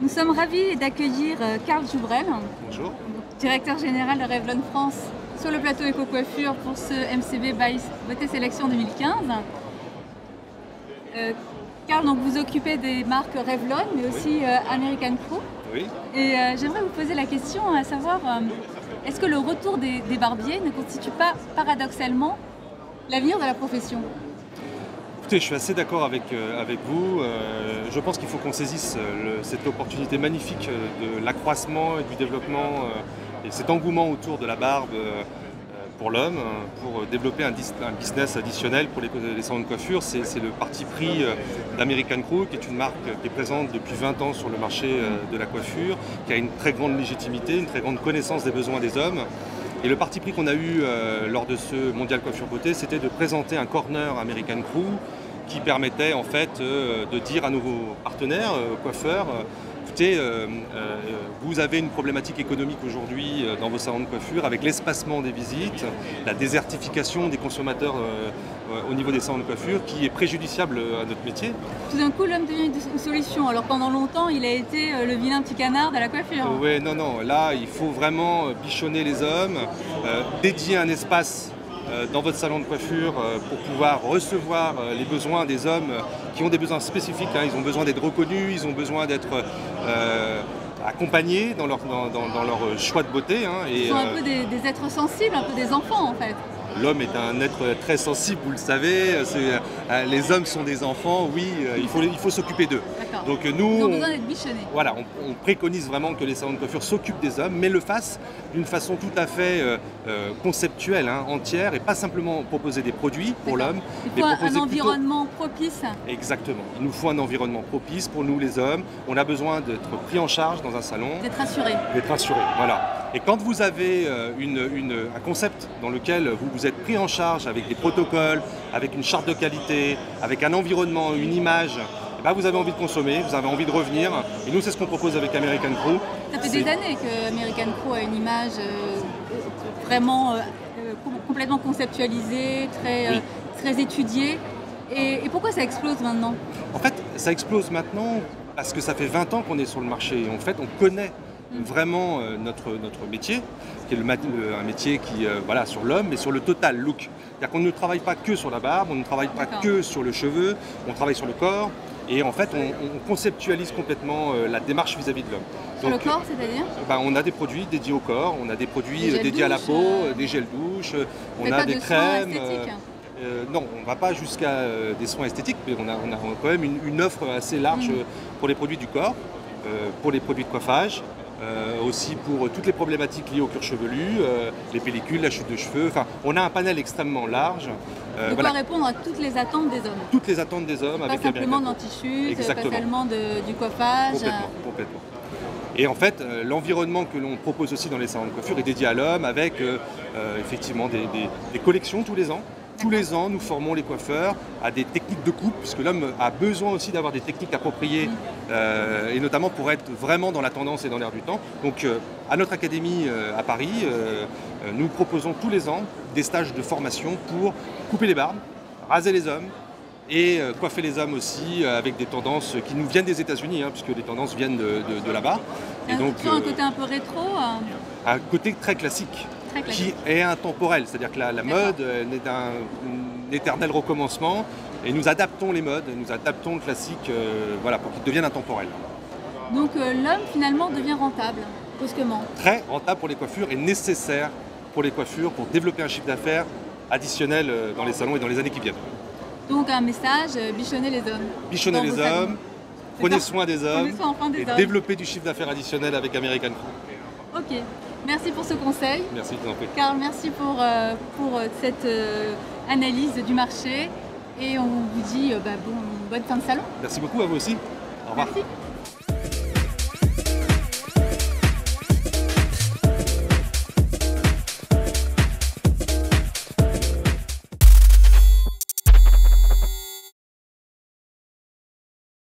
Nous sommes ravis d'accueillir Karl Joubrel, Bonjour. directeur général de Revlon France, sur le plateau Éco-Coiffure pour ce MCB by Beauté Sélection 2015. Karl, donc vous occupez des marques Revlon, mais aussi American Crew. Oui. Et j'aimerais vous poser la question à savoir, est-ce que le retour des barbiers ne constitue pas paradoxalement l'avenir de la profession? Écoutez, je suis assez d'accord avec vous. Je pense qu'il faut qu'on saisisse cette opportunité magnifique de l'accroissement et du développement et cet engouement autour de la barbe pour l'homme, pour développer un business additionnel pour les salons de coiffure. C'est le parti pris d'American Crew, qui est une marque qui est présente depuis 20 ans sur le marché de la coiffure, qui a une très grande légitimité, une très grande connaissance des besoins des hommes. Et le parti pris qu'on a eu lors de ce Mondial Coiffure Beauté, c'était de présenter un corner American Crew qui permettait en fait de dire à nos partenaires coiffeurs, écoutez, vous avez une problématique économique aujourd'hui dans vos salons de coiffure avec l'espacement des visites, la désertification des consommateurs au niveau des salons de coiffure qui est préjudiciable à notre métier. Tout d'un coup, l'homme devient une solution. Alors pendant longtemps, il a été le vilain petit canard de la coiffure. Oui, non, là, il faut vraiment bichonner les hommes, dédier un espace dans votre salon de coiffure pour pouvoir recevoir les besoins des hommes qui ont des besoins spécifiques. Ils ont besoin d'être reconnus, ils ont besoin d'être accompagnés dans leur choix de beauté. Ils sont un peu des êtres sensibles, un peu des enfants en fait. L'homme est un être très sensible, vous le savez. Les hommes sont des enfants, oui, il faut s'occuper d'eux. Donc nous, ils ont besoin d'être bichonnés. Voilà, on préconise vraiment que les salons de coiffure s'occupent des hommes, mais le fassent d'une façon tout à fait conceptuelle, entière, et pas simplement proposer des produits pour l'homme. Il faut un environnement propice. Exactement. Il nous faut un environnement propice pour nous les hommes. On a besoin d'être pris en charge dans un salon. D'être assuré. D'être assuré, voilà. Et quand vous avez un concept dans lequel vous êtes pris en charge avec des protocoles, avec une charte de qualité, avec un environnement, une image, vous avez envie de consommer, vous avez envie de revenir. Et nous, c'est ce qu'on propose avec American Crew. Ça fait des années que American Crew a une image vraiment complètement conceptualisée, très étudiée. Et pourquoi ça explose maintenant? En fait, ça explose maintenant parce que ça fait 20 ans qu'on est sur le marché. En fait, on connaît vraiment notre métier, qui est un métier qui, sur l'homme, mais sur le total look. C'est-à-dire qu'on ne travaille pas que sur la barbe, on ne travaille pas que sur le cheveu, on travaille sur le corps. Et en fait, on conceptualise complètement la démarche vis-à-vis de l'homme. Sur le corps, c'est-à-dire on a des produits dédiés au corps, on a des produits dédiés à la peau, des gels douche, on a des crèmes. Non, on ne va pas jusqu'à des soins esthétiques, mais on a quand même une offre assez large pour les produits du corps, pour les produits de coiffage, aussi pour toutes les problématiques liées au cuir chevelu, les pellicules, la chute de cheveux. Enfin, on a un panel extrêmement large. De quoi répondre à toutes les attentes des hommes. Toutes les attentes des hommes. Pas simplement d'anti-chute, pas seulement du coiffage. Complètement. Et en fait, l'environnement que l'on propose aussi dans les salons de coiffure est dédié à l'homme avec effectivement des collections tous les ans. Tous les ans, nous formons les coiffeurs à des techniques de coupe, puisque l'homme a besoin aussi d'avoir des techniques appropriées, et notamment pour être vraiment dans la tendance et dans l'air du temps. Donc, à notre académie à Paris, nous proposons tous les ans des stages de formation pour couper les barbes, raser les hommes et coiffer les hommes aussi avec des tendances qui nous viennent des États-Unis, puisque les tendances viennent de là-bas. Et donc, un côté un peu rétro. Un côté très classique. Qui est intemporel, c'est-à-dire que la mode est un éternel recommencement et nous adaptons les modes, nous adaptons le classique pour qu'il devienne intemporel. Donc l'homme finalement devient rentable, brusquement. Très rentable pour les coiffures et nécessaire pour les coiffures pour développer un chiffre d'affaires additionnel dans les salons et dans les années qui viennent. Donc un message, bichonnez les hommes. Bichonnez les hommes, prenez soin des hommes et développez du chiffre d'affaires additionnel avec American Crew. Ok. Merci pour ce conseil. Merci, je vous en prie. Karl, merci pour cette analyse du marché et on vous dit bonne fin de salon. Merci beaucoup à vous aussi. Au revoir. Merci.